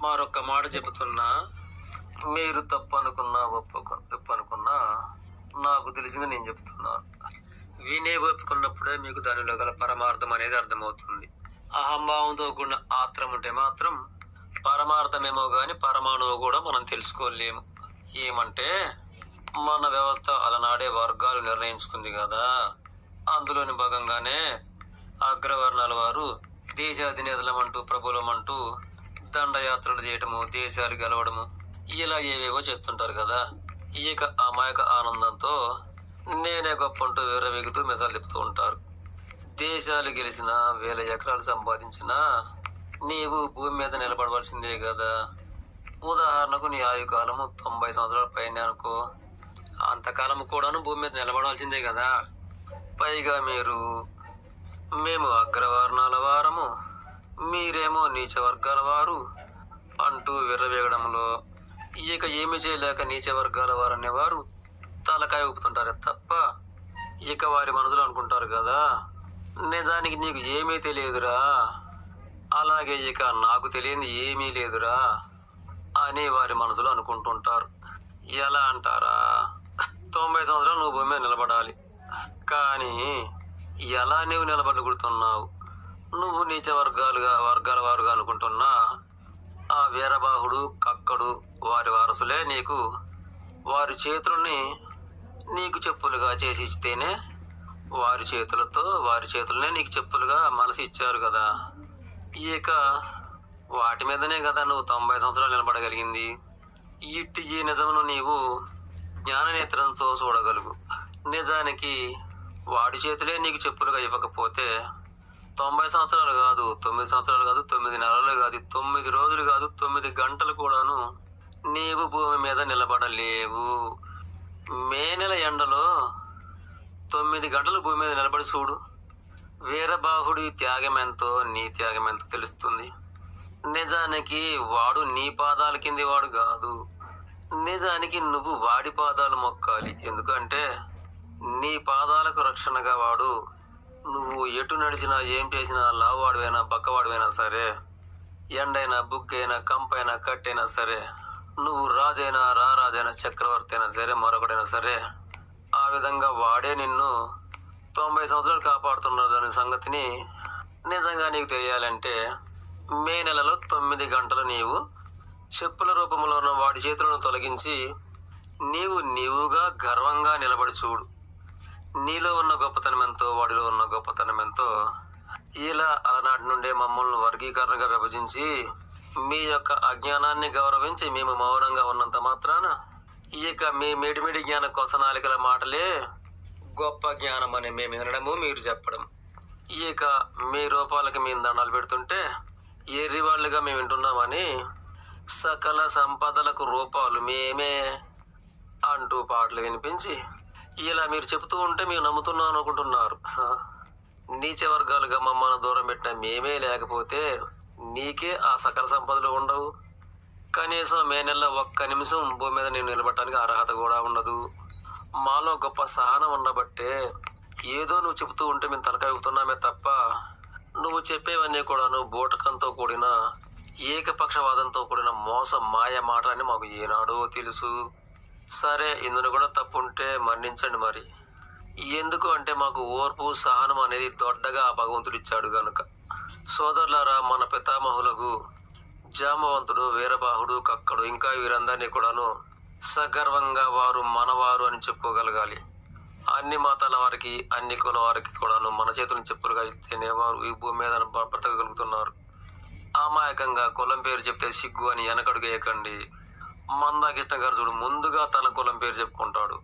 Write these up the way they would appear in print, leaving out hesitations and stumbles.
మరొక్క మాట చెబుతున్నా, మీరు తప్పు అనుకున్నా తప్పు అనుకున్నా నాకు తెలిసింది నేను చెప్తున్నాను. వినే ఒప్పుకున్నప్పుడే మీకు దానిలో గల పరమార్థం అనేది అర్థమవుతుంది. అహంభావంతో కూడిన ఆత్రం ఉంటే మాత్రం పరమార్థమేమో గాని పరమాణువు కూడా మనం తెలుసుకోలేము. ఏమంటే మన వ్యవస్థ అలనాడే వర్గాలు నిర్ణయించుకుంది కదా, అందులోని భాగంగానే అగ్రవర్ణాల వారు దేశాధినేతలమంటూ ప్రభులమంటూ దండయాత్రలు చేయటము, దేశాలు గెలవడము, ఇలా ఏవేవో చేస్తుంటారు కదా. ఇక అమాయక ఆనందంతో నేనే గొప్ప అంటూ విర్రవీగుతూ మెసాలు తిప్పుతూ ఉంటారు. దేశాలు గెలిచిన 1000 ఎకరాలు సంపాదించినా నీవు భూమి మీద నిలబడవలసిందే కదా. ఉదాహరణకు నీ ఆయుకాలము 90 సంవత్సరాల పైన అనుకో, అంతకాలము కూడాను భూమి మీద నిలబడవలసిందే కదా. పైగా మేము అగ్రవర్ణాల వారము, మీరేమో నీచ వర్గాల వారు అంటూ విర్రవేగడంలో ఇక ఏమి చేయలేక నీచ వర్గాల వారు అనేవారు తలకాయ ఊపుతుంటారే తప్ప ఇక వారి మనసులో అనుకుంటారు కదా, నిజానికి నీకు ఏమీ తెలియదురా, అలాగే ఇక నాకు తెలియంది ఏమీ లేదురా అని వారి మనసులో అనుకుంటుంటారు. ఎలా అంటారా, 90 సంవత్సరాలు నువ్వు భూమి మీద నిలబడాలి, కానీ ఎలా నీవు నిలబడగలుగుతున్నావు? నువ్వు నీచ వర్గాల వారుగా అనుకుంటున్నా ఆ వీరబాహుడు కక్కడు వారి వారసులే వారి చేతుల్ని నీకు చెప్పులుగా చేసి ఇస్తేనే వారి చేతులనే నీకు చెప్పులుగా మనసు ఇచ్చారు కదా. ఇక వాటి మీదనే కదా నువ్వు 90 సంవత్సరాలు నిలబడగలిగింది. ఇట్టి ఈ నిజమును నీవు జ్ఞాననేత్రంతో చూడగలుగు. నిజానికి వాడి చేతులే నీకు చెప్పులుగా ఇవ్వకపోతే 90 సంవత్సరాలు కాదు, 9 సంవత్సరాలు కాదు, 9 నెలలు కాదు, 9 రోజులు కాదు, 9 గంటలు కూడాను నీవు భూమి మీద నిలబడలేవు. మే నెల ఎండలో 9 గంటలు భూమి మీద నిలబడి చూడు. వీరబాహుడి త్యాగం ఎంతో నీ త్యాగం ఎంతో తెలుస్తుంది. నిజానికి వాడు నీ పాదాల కింది వాడు కాదు, నిజానికి నువ్వు వాడి పాదాలు మొక్కాలి. ఎందుకంటే నీ పాదాలకు రక్షణగా వాడు నువ్వు ఎటు నడిచినా ఏం చేసినా లావువాడివైనా బక్కవాడివైనా సరే, ఎండైనా బుగ్గైనా కంపైనా కట్టైనా సరే, నువ్వు రాజైనా రారాజైనా చక్రవర్తి అయినా సరే మరొకటైనా సరే, ఆ విధంగా వాడే నిన్ను 90 సంవత్సరాలు కాపాడుతున్నది అనే సంగతిని నిజంగా నీకు తెలియాలంటే మే నెలలో 9 గంటలు నీవు చెప్పుల రూపంలో ఉన్న వాడి చేతులను తొలగించి నీవుగా గర్వంగా నిలబడి చూడు. నీలో ఉన్న గొప్పతనం ఎంతో వాడిలో ఉన్న గొప్పతనం ఎంతో. ఇలా ఆనాటి నుండే మమ్మల్ని వర్గీకరణగా విభజించి మీ యొక్క అజ్ఞానాన్ని గౌరవించి మేము మౌనంగా ఉన్నంత మాత్రాన ఇక మీ మిడిమిడి జ్ఞాన కొసనాలికల మాటలే గొప్ప జ్ఞానం అని మేము వినడము, మీరు చెప్పడం. ఇక మీ రూపాలకి మేము దండాలు పెడుతుంటే ఎర్రి వాళ్ళుగా మేము వింటున్నామని సకల సంపదలకు రూపాలు మేమే అంటూ పాటలు వినిపించి ఇలా మీరు చెబుతూ ఉంటే మేము నమ్ముతున్నాం అనుకుంటున్నారు. నీచ వర్గాలుగా మమ్మల్ని దూరం పెట్టిన మేమే లేకపోతే నీకే ఆ సకల సంపదలు ఉండవు. కనీసం మే నెలలో 1 నిమిషం భూమి మీద నేను నిలబడటానికి అర్హత కూడా ఉండదు. మాలో గొప్ప సహనం ఉండబట్టే ఏదో నువ్వు చెబుతూ ఉంటే మేము తలకాయ ఊపుతున్నామే తప్ప నువ్వు చెప్పేవన్నీ కూడాను బూటకంతో కూడిన ఏకపక్షవాదంతో కూడిన మోసం మాయ మాట అని మాకు ఏనాడో తెలుసు. సరే, ఇందులో కూడా తప్పు ఉంటే మన్నించండి. మరి ఎందుకు అంటే మాకు ఓర్పు సహనం అనేది దొడ్డగా ఆ భగవంతుడు ఇచ్చాడు గనుక. సోదరులారా, మన పితామహులకు జామవంతుడు, వీరబాహుడు, కక్కడు ఇంకా వీరందరినీ కూడాను సగర్వంగా వారు మనవారు అని చెప్పుకోగలగాలి. అన్ని మతాల వారికి అన్ని కుల వారికి కూడాను మన చేతులను చెప్పులుగా ఇస్తేనే వారు ఈ భూమి మీద బ్రతకగలుగుతున్నారు. అమాయకంగా కులం పేరు చెప్తే సిగ్గు అని వెనకడుగు వేయకండి. మందాకృష్ణ గారు చూడు, ముందుగా తన కులం పేరు చెప్పుకుంటాడు.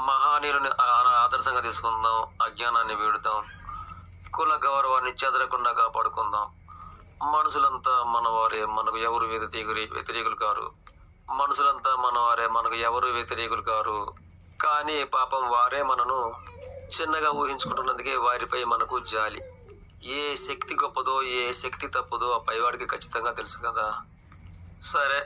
మహానీయులని ఆదర్శంగా తీసుకుందాం, అజ్ఞానాన్ని వీడుదాం, కుల గౌరవాన్ని చెదరకుండా కాపాడుకుందాం. మనుషులంతా మనవారే, మనకు ఎవరు వ్యతిరేకులు కారు. మనుషులంతా మనవారే, మనకు ఎవరు వ్యతిరేకులు కారు. కానీ పాపం వారే మనను చిన్నగా ఊహించుకుంటున్నందుకే వారిపై మనకు జాలి. ఏ శక్తి గొప్పదో ఏ శక్తి తప్పదో ఆ పైవాడికి ఖచ్చితంగా తెలుసు కదా. సరే,